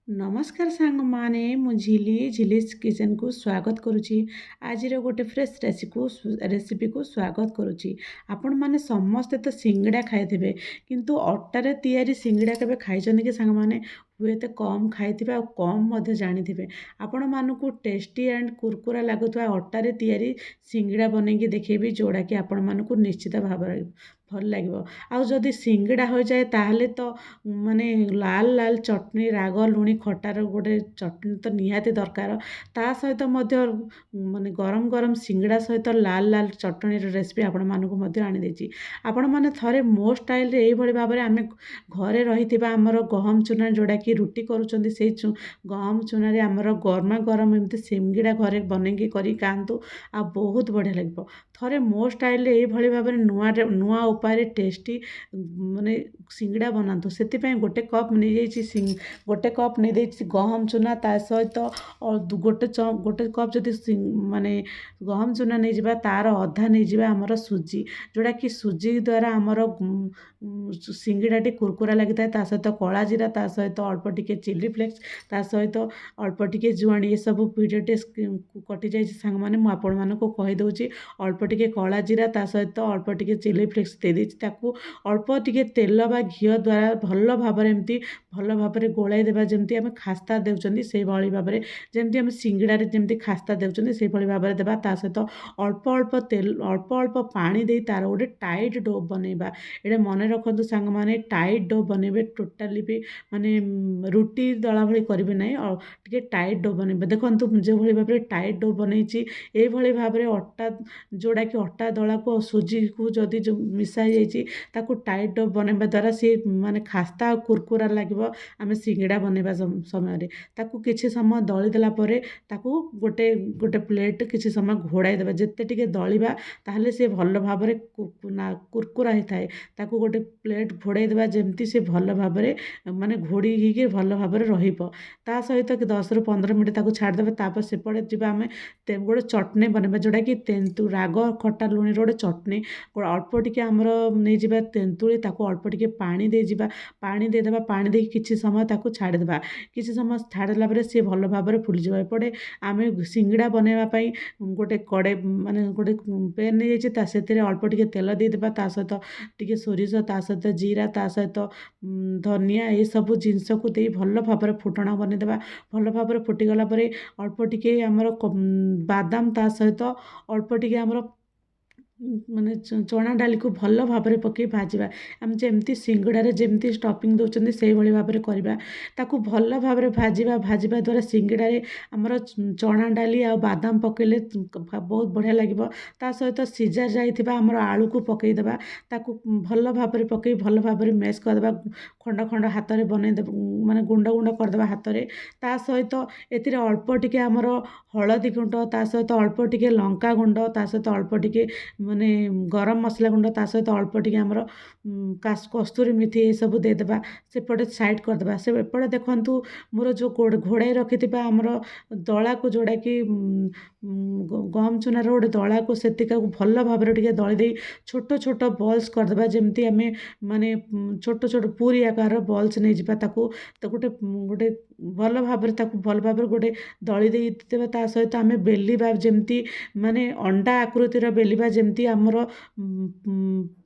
नमस्कार सांग माने मु झिलिस किचन को स्वागत करुच्ची। आज गोटे फ्रेश रेसिपी को स्वागत करुच्ची। आपण माने समस्ते तो सिंगड़ा खाइथिबे किंतु अट्टारे तैयारी सिंगड़ा केबे खाइछन कि सांग माने हुए तो कम खाइथिबे आ कम मध्य जानिथिबे। आपण मानकु टेस्टी एंड कुरकुरा लागुथवा अट्टारे तैयारी सिंगड़ा बनेकी देखेबी जोड़ा कि आपण मानकु निश्चित भाବରେ भल लागिबो। आ जदि सिंगड़ा हो जाए ताहले तो माने लाल लाल चटनी राग लुणी खटार गोटे चटनी तो निहाती दरकार। ता सहित मध्य माने गरम गरम सिंगड़ा सहित लाल लाल चटनी रेसिपी आपण मानकु मध्य आनी देछि। आपण माने थरे मो स्टाइल रे एई भली भाबरे आमे घरे रहिथिबा हमर गहम चूना जोड़ा कि रुटी करूचंदी से गहम चूना रे हमर गरमा गरम एमती सिंगड़ा घरे बनेकी करी खाआंतु आ बहुत बढ़िया लागिबो। थरे मो स्टाइल रे एई भली भाबरे नुआ उपाय टेस्टी माने सिंगड़ा बनातु। से गोटे कप नहीं गोटे कप नहीं गहम चूना ता सहित गोटे कप जदि माने गहम चूना नहीं जावा तार अधा नहीं जावा हमर सुजी जोड़ा कि सुजी द्वारा हमर सिंगड़ाटी कुरकुरा लगी था। ता सहित कला जीरा ता सहित अल्प टिके चिली फ्लेक्स ता सहित अल्प टिके जुआणी ये सब भिडियोटे कटि जाइए सांग माने मु आपण मानकु कहि दउची। अल्प टिके कला जीरा ता सहित अल्प टिके चिली फ्लेक्स दे देछि ताकू अल्प टिके तेल बा घिओ द्वारा भल भाବରେ एमती भल भाବରେ गोलाई देबा जेमती आमे खास्ता देउचंदी से भली भाବରେ जेमती आमे सिंगड़ा रे जेमती खास्ता देउचंदी से भली भाବରେ देबा। ता सहित अल्प अल्प तेल अल्प अल्प पानी देई तार गोटे टाइट डो बनेबा। एडे मने रखंतु सांग माने टाइट डो बनेबे टोटाली भी माने रुटी दला भली करिवे नै टिके टाइट डो बनेबे। देखंतु जे भली भाବରେ टाइट डो बनेछि ए भली भाବରେ अट्टा जोड़ा कि अट्टा दला को सुजी को जदि जो मिसाई जाइछि ताकू टाइट डो बनेबा द्वारा सी माने खास्ता और कुरकुरा लागिबो। आमे सिंगड़ा बनेबा समय रे ताकू किछि समय दली देला परे ताकू गोटे गोटे प्लेट किछि समय घोड़ाई देबा। जेते टिके दलिबा ताहले से भल भाବରେ कुरकुरा ही थाए ताकू गोटे प्लेट घोड़ाई देबा जेमती से भल भाବରେ माने घोड़ी ही भल भाବରେ रहिबो। ता सहित 10 रु 15 मिनिट ताकू छाड़ देबा। तापर सेपड़े जिबा आमे गोटे चटनी बनेबा जोड़ा कि तेंतु राग खट्टा लुणी रोटे चटनी अल्प टिके हमर नहीं जिबा तेंतुली ताकू अल्प टिके पानी दे जिबा पानी दे देबा। पानी दे किछि समय ताकू छाड़ देबा। किछि समय छाड़ला परे से भल भाବରେ फुली जिबा। एपटे आमे सिंगड़ा बनेबा पई गोटे कड़े माने गोटे पेन नहीं जाइछि ता सेतिरे अल्प टिके तेल दे देबा। ता सहित टिके सोरिष ता सहित जीरा ता सहित धनिया ए सब जिंस को दे भल भाବରେ फुटणा बने देबा। भल भाବରେ फुटी गला परे अल्प टिके हमर बादाम ता सहित अल्प टिके हमर माने चना डाली को भल भाବରେ पके भाजिबा। आम जेमती सिंगड़ा रे जेमती स्टफिंग दउचंदी सेही भली भाବରେ करबा। ताकू भल भाବରେ भाजिबा द्वारा सिंगड़ा रे हमर चना डाली आ बादाम पकेले बहुत बढ़िया लागिबो। ता सहित सिजा जाइथिबा हमर आलू को पकेई देबा। ताकू भल भाବରେ पकेई भल भाବରେ मैश कर देबा। खंड खंड हाथ रे बने देबा माने गुंड गुंड कर देबा हाथ रे। ता सहित एतिरे अल्प टिके हमर हळदी गुंड ता सहित अल्प टिके लंका गुंड ता सहित अल्प टिके माने गरम मसला गुंड ता सहित अल्प टिके हमर कस्तूरी मेथी ये सब दे देबा। सेपटे साइड कर देबा। से एपटे देखंतु मोर जो घोड़ाई रखिथिबा हमर दला को जोड़ा कि गहम चूना रो गोटे दला को सेतिका को भल भाବରେ टिके दली देई छोट छोट बॉल्स कर देबा। जेमती आमे माने छोट छोट पूरी आकार बॉल्स नहीं जिबा ताकू तो गोटे गोटे भल भाବରେ ताकू भल भाବରେ गोटे दली देई देबा। ता सहित आमे बेलिबा जेमती माने अंडा आकृतिर बेलिबा जेमती हमर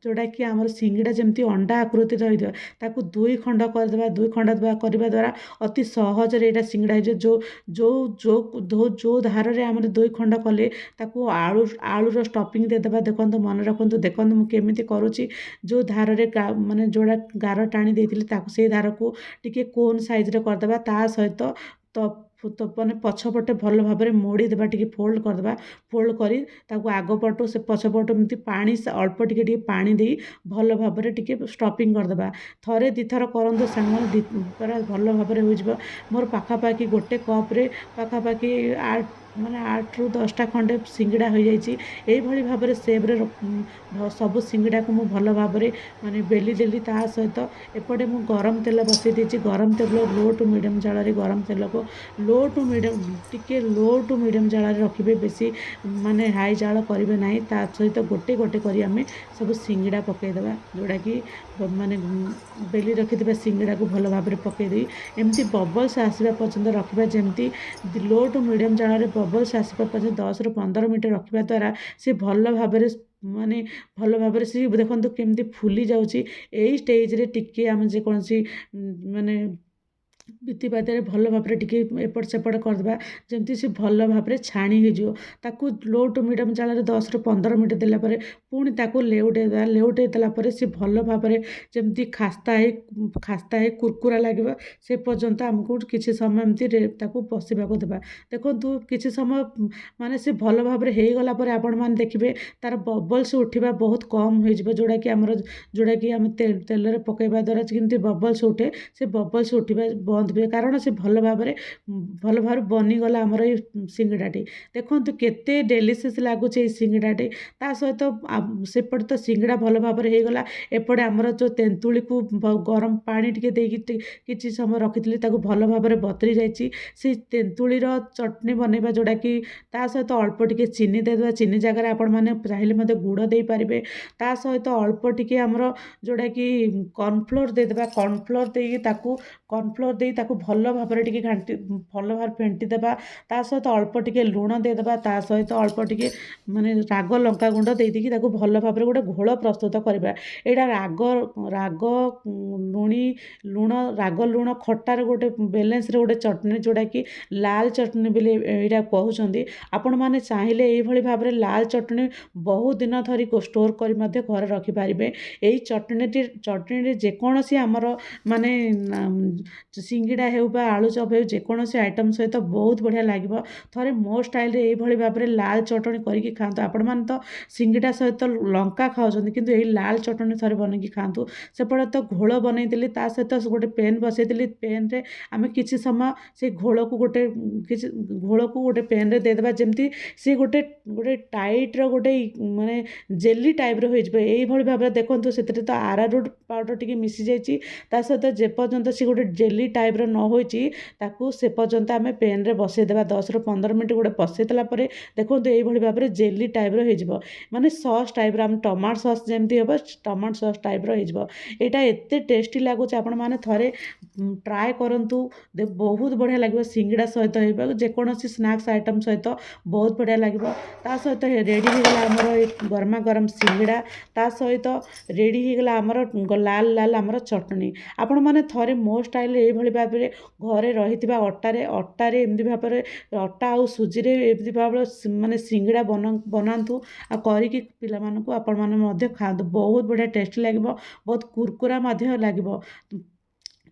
जोड़ा कि हमर सिंगड़ा जेमती अंडा आकृति रहिदियो ताकू दुई खंड कर देबा। दुई खंड करबा द्वारा अति सहज रे एटा सिंगड़ा जो जो जो जो धार रे हमर दुई खंड कले ताकू आलू रो स्टफिंग दे देबा। देखंतु मन रखंतु देखंतु मु केमिति करूची जो धार रे माने जोड़ा गार टाणी देथिले ताकू से धार को टिके कोन साइज रे कर देबा। ता सहित तो माने पछपटे भल भाବରେ मोड़ी देबा टिके फोल्ड कर देबा। फोल्ड करी ताकू आग पटो से पछपटो एमती पानी अल्प टिके टिके पानी देई भल भाବରେ टिके स्टफिंग कर देबा। थरे दी थर करंतु सांग पूरा भल भाବରେ हो जिवो। मोर पाखा पाखी गोटे कप रे पाखा पाखी ମାନେ 8ରୁ 10ଟା ଖଣ୍ଡେ ସିଙ୍ଗିଡ଼ା ହୋଇଯାଇଛି। ଏଇଭଳି ଭାବରେ ସେପ୍ରେ ସବୁ ସିଙ୍ଗିଡ଼ାକୁ ମୁଁ ଭଲ ଭାବରେ ମାନେ ବେଲି ଦେଲି। ତା ସହିତ ଏପଟେ ମୁଁ ଗରମ ତେଲ ବସାଇ ଦେଇଛି। ଗରମ ତେଲ ଲୋ ଟୁ ମିଡ଼ିୟମ୍ ଜାଳରେ ଗରମ ତେଲକୁ ଲୋ ଟୁ ମିଡ଼ିୟମ୍ ଟିକେ ଲୋ ଟୁ ମିଡ଼ିୟମ୍ ଜାଳରେ ରଖିବେ, ବେଶୀ ମାନେ ହାଇ ଜାଳ କରିବେ ନାହିଁ। ତା ସହିତ ଗୋଟେ ଗୋଟେ କରି ଆମେ ସବୁ ସିଙ୍ଗିଡ଼ା ପକାଇଦେବା, ଯେଉଁଟାକି ମାନେ ବେଲି ରଖିଥିବା ସିଙ୍ଗିଡ଼ାକୁ ଭଲ ଭାବରେ ପକାଇ ଦେଇ ଏମିତି ବବଲ୍ସ ଆସିବା ପର୍ଯ୍ୟନ୍ତ ରଖିବା। ଯେମିତି ଲୋ ଟୁ ମିଡ଼ିୟମ୍ ଜାଳରେ ବବଲ୍ସ ଆସିବା ପର୍ଯ୍ୟନ୍ତ 10ରୁ 15 ମିନିଟ୍ ରଖିବା ଦ୍ୱାରା ସେ ଭଲ ଭାବରେ ମାନେ ଭଲ ଭାବରେ ସେ ଦେଖନ୍ତୁ କେମିତି ଫୁଲି ଯାଉଛି। ଏଇ ଷ୍ଟେଜ୍ରେ ଟିକେ ଆମେ ଯେକୌଣସି ମାନେ ପିଥିପାତିରେ ଭଲ ଭାବରେ ଟିକେ ଏପଟ ସେପଟ କରିଦେବା, ଯେମିତି ସେ ଭଲ ଭାବରେ ଛାଣି ହେଇଯିବ। ତାକୁ ଲୋ ଟୁ ମିଡ଼ିୟମ୍ ଜାଳରେ 10ରୁ 15 ମିନିଟ୍ ଦେଲା ପରେ ପୁଣି ତାକୁ ଲେଉଟାଇ ଦେବା। ଲେଉଟାଇ ଦେଲା ପରେ ସେ ଭଲ ଭାବରେ ଯେମିତି ଖାସ୍ତା ହେଇ କୁରକୁରା ଲାଗିବ, ସେ ପର୍ଯ୍ୟନ୍ତ ଆମକୁ କିଛି ସମୟ ଏମିତି ତାକୁ ବସିବାକୁ ଦେବା। ଦେଖନ୍ତୁ କିଛି ସମୟ ମାନେ ସେ ଭଲ ଭାବରେ ହେଇଗଲା ପରେ ଆପଣମାନେ ଦେଖିବେ ତା'ର ବବଲ୍ସ ଉଠିବା ବହୁତ କମ୍ ହୋଇଯିବ। ଯେଉଁଟାକି ଆମେ ତେଲରେ ପକାଇବା ଦ୍ୱାରା ଯେମିତି ବବଲ୍ସ ଉଠେ, ସେ ବବଲ୍ସ ଉଠିବା ବନ୍ଦ ହୁଏ, କାରଣ ସେ ଭଲ ଭାବରେ ବନିଗଲା ଆମର ଏଇ ସିଙ୍ଗିଡ଼ାଟି। ଦେଖନ୍ତୁ କେତେ ଡେଲିସିୟସ୍ ଲାଗୁଛି ଏଇ ସିଙ୍ଗିଡ଼ାଟି। ତା ସହିତ ସେପଟେ ତ ସିଙ୍ଗିଡ଼ା ଭଲ ଭାବରେ ହେଇଗଲା। ଏପଟେ ଆମର ଯେଉଁ ତେନ୍ତୁଳିକୁ ଗରମ ପାଣି ଟିକେ ଦେଇକି କିଛି ସମୟ ରଖିଥିଲି, ତାକୁ ଭଲ ଭାବରେ ବତୁରି ଯାଇଛି। ସେଇ ତେନ୍ତୁଳିର ଚଟଣି ବନେଇବା, ଯେଉଁଟାକି ତା ସହିତ ଅଳ୍ପ ଟିକେ ଚିନି ଦେଇଦେବା। ଚିନି ଜାଗାରେ ଆପଣମାନେ ଚାହିଁଲେ ମଧ୍ୟ ଗୁଡ଼ ଦେଇପାରିବେ। ତା ସହିତ ଅଳ୍ପ ଟିକେ ଆମର ଯେଉଁଟାକି କର୍ଣ୍ଣଫ୍ଲୋର୍ ଦେଇଦେବା। କର୍ଣ୍ଣଫ୍ଲୋର୍ ଦେଇ ତାକୁ ଭଲ ଭାବରେ ଟିକେ ଭଲ ଭାବରେ ଫେଣ୍ଟି ଦେବା। ତା ସହିତ ଅଳ୍ପ ଟିକେ ଲୁଣ ଦେଇଦେବା। ତା ସହିତ ଅଳ୍ପ ଟିକେ ମାନେ ରାଗ ଲଙ୍କାଗୁଣ୍ଡ ଦେଇଦେଇକି ତାକୁ ଭଲ ଭାବରେ ଗୋଟେ ଘୋଳ ପ୍ରସ୍ତୁତ କରିବା। ଏଇଟା ରାଗ ଲୁଣ ଖଟାର ଗୋଟେ ବାଲାନ୍ସରେ ଗୋଟେ ଚଟଣି, ଯେଉଁଟାକି ଲାଲ ଚଟଣି ବୋଲି ଏଇଟା କହୁଛନ୍ତି। ଆପଣମାନେ ଚାହିଁଲେ ଏଇଭଳି ଭାବରେ ଲାଲ ଚଟଣି ବହୁତ ଦିନ ଧରି ଷ୍ଟୋର୍ କରି ମଧ୍ୟ ଘରେ ରଖିପାରିବେ। ଏଇ ଚଟଣିରେ ଯେକୌଣସି ଆମର ମାନେ ସିଙ୍ଗିଡ଼ା ହେଉ ବା ଆଳୁଚପ ହେଉ, ଯେକୌଣସି ଆଇଟମ୍ ସହିତ ବହୁତ ବଢ଼ିଆ ଲାଗିବ। ଥରେ ମୋ ଷ୍ଟାଇଲ୍ରେ ଏଇଭଳି ଭାବରେ ଲାଲ ଚଟଣି କରିକି ଖାଆନ୍ତୁ। ଆପଣମାନେ ତ ସିଙ୍ଗିଡ଼ା ସହିତ ଲଙ୍କା ଖାଉଛନ୍ତି, କିନ୍ତୁ ଏଇ ଲାଲ ଚଟଣି ଥରେ ବନେଇକି ଖାଆନ୍ତୁ। ସେପଟେ ତ ଘୋଳ ବନେଇଥିଲି, ତା ସହିତ ଗୋଟେ ପେନ୍ ବସେଇଥିଲି। ପେନ୍ରେ ଆମେ କିଛି ସମୟ ସେ ଘୋଳକୁ ଗୋଟେ ପେନ୍ରେ ଦେଇଦେବା, ଯେମିତି ସେ ଗୋଟେ ଟାଇଟ୍ର ଗୋଟେ ମାନେ ଜେଲି ଟାଇପ୍ର ହୋଇଯିବ। ଏଇଭଳି ଭାବରେ ଦେଖନ୍ତୁ, ସେଥିରେ ତ ଆରାରୁଟ୍ ପାଉଡ଼ର ଟିକେ ମିଶିଯାଇଛି। ତା ସହିତ ଯେପର୍ଯ୍ୟନ୍ତ ସେ ଗୋଟେ ଜେଲି ଟାଇପ୍ର ନ ହୋଇଛି, ତାକୁ ସେ ପର୍ଯ୍ୟନ୍ତ ଆମେ ପେନ୍ରେ ବସେଇଦେବା। 10ରୁ 15 ମିନିଟ୍ ଗୋଟେ ବସେଇ ଦେଲା ପରେ ଦେଖନ୍ତୁ ଏଇଭଳି ଭାବରେ ଜେଲି ଟାଇପ୍ର ହେଇଯିବ। ମାନେ ସସ୍ ଟାଇପ୍ର, ଆମେ ଟମାଟୋ ସସ୍ ଯେମିତି ହେବ, ଟମାଟୋ ସସ୍ ଟାଇପ୍ର ହେଇଯିବ। ଏଇଟା ଏତେ ଟେଷ୍ଟି ଲାଗୁଛି, ଆପଣମାନେ ଥରେ ଟ୍ରାଏ କରନ୍ତୁ। ବହୁତ ବଢ଼ିଆ ଲାଗିବ। ସିଙ୍ଗିଡ଼ା ସହିତ ହେଇବାକୁ ଯେକୌଣସି ସ୍ନାକ୍ସ ଆଇଟମ୍ ସହିତ ବହୁତ ବଢ଼ିଆ ଲାଗିବ। ତା ସହିତ ରେଡ଼ି ହେଇଗଲା ଆମର ଏଇ ଗରମା ଗରମ ସିଙ୍ଗିଡ଼ା। ତା ସହିତ ରେଡ଼ି ହେଇଗଲା ଆମର ଲାଲ ଆମର ଚଟଣି। ଆପଣମାନେ ଥରେ ମୋ ଷ୍ଟାଇଲ୍ରେ ଏଇଭଳି ଭାବରେ ଘରେ ରହିଥିବା ଅଟାରେ ଏମିତି ଭାବରେ ଅଟା ଆଉ ସୁଜିରେ ଏମିତି ଭାବରେ ମାନେ ସିଙ୍ଗିଡ଼ା ବନାନ୍ତୁ, ଆଉ କରିକି ପିଲାମାନଙ୍କୁ ଆପଣମାନେ ମଧ୍ୟ ଖାଆନ୍ତୁ। ବହୁତ ବଢ଼ିଆ ଟେଷ୍ଟି ଲାଗିବ, ବହୁତ କୁରକୁରା ମଧ୍ୟ ଲାଗିବ।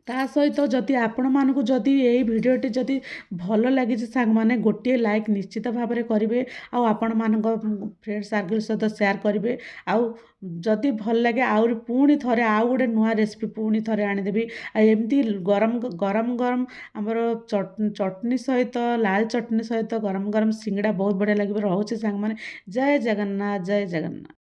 ତା ସହିତ ଯଦି ଆପଣମାନଙ୍କୁ ଯଦି ଏଇ ଭିଡ଼ିଓଟି ଯଦି ଭଲ ଲାଗିଛି ସାଙ୍ଗମାନେ, ଗୋଟିଏ ଲାଇକ୍ ନିଶ୍ଚିତ ଭାବରେ କରିବେ, ଆଉ ଆପଣମାନଙ୍କ ଫ୍ରେଣ୍ଡ ସାର୍କଲ୍ ସହିତ ସେୟାର କରିବେ। ଆଉ ଯଦି ଭଲ ଲାଗେ ଆହୁରି ପୁଣି ଥରେ ଆଉ ଗୋଟେ ନୂଆ ରେସିପି ପୁଣି ଥରେ ଆଣିଦେବି। ଆଉ ଏମିତି ଗରମ ଆମର ଚଟଣି ସହିତ, ଲାଲ ଚଟଣି ସହିତ ଗରମ ସିଙ୍ଗିଡ଼ା ବହୁତ ବଢ଼ିଆ ଲାଗିବ। ରହୁଛି ସାଙ୍ଗମାନେ, ଜୟ ଜଗନ୍ନାଥ, ଜୟ ଜଗନ୍ନାଥ।